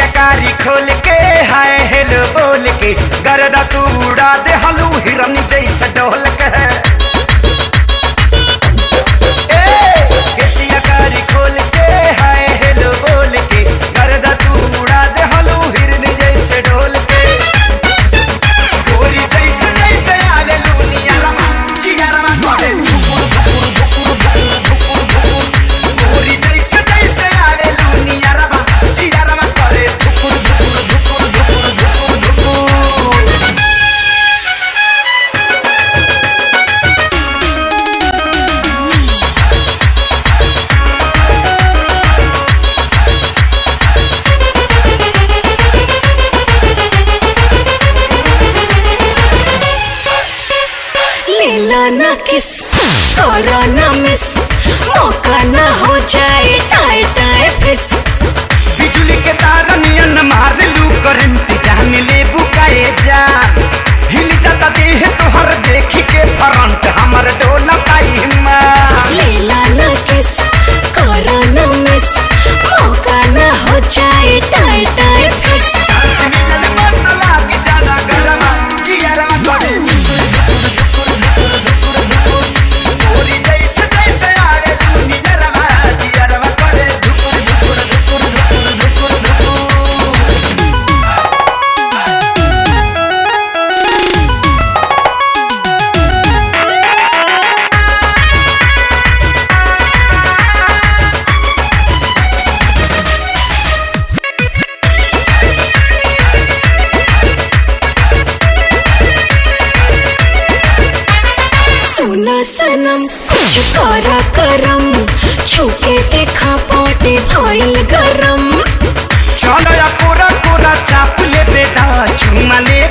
केसिया कारी खोल के हाय हेलो बोल के गर्दा तू उड़ा दे हलू हिरन जैसा डोल के केसिया कारी खोल के हाय हेलो बोल के गर्दा तू उड़ा दे हलू हिरन जैसे डोल के गोरी जैसे जैसे आवे लूनिया रमा चिया रमा करे धुकुर धुकुर धुकुर धुकुर धुकुर गोरी जैसे जैसे आवे लूनिया रमा चिया रमा करे धुकुर धुकुर धुकुर धुकुर धुकुर धुकुर। लेला ना किस करो ना मिस मौका ना हो जाए टाए टाए फिस बिजली के तार नियन मार लू करंट जान ले बुकाए जा हिल जाता देह तोहर देखी के फ्रंट हमर डोला पाई मां लेला ना किस करो ना मिस मौका ना हो जाए टाए टाए फिस सांस मिलल मन लागी जाना गरमा जियरमा करे धुकुर धुकुर धुकुर धुकुर धुकुर गोरी जैसे जैसे आवे लूनिया रमा जियरमा करे धुकुर धुकुर धुकुर धुकुर धुकुर धुकुर। सुना सनम कुछ करा करम छूके देखा पोटे भइल गरम चलो या कोरा कोरा चाप ले बेटा चुमा ले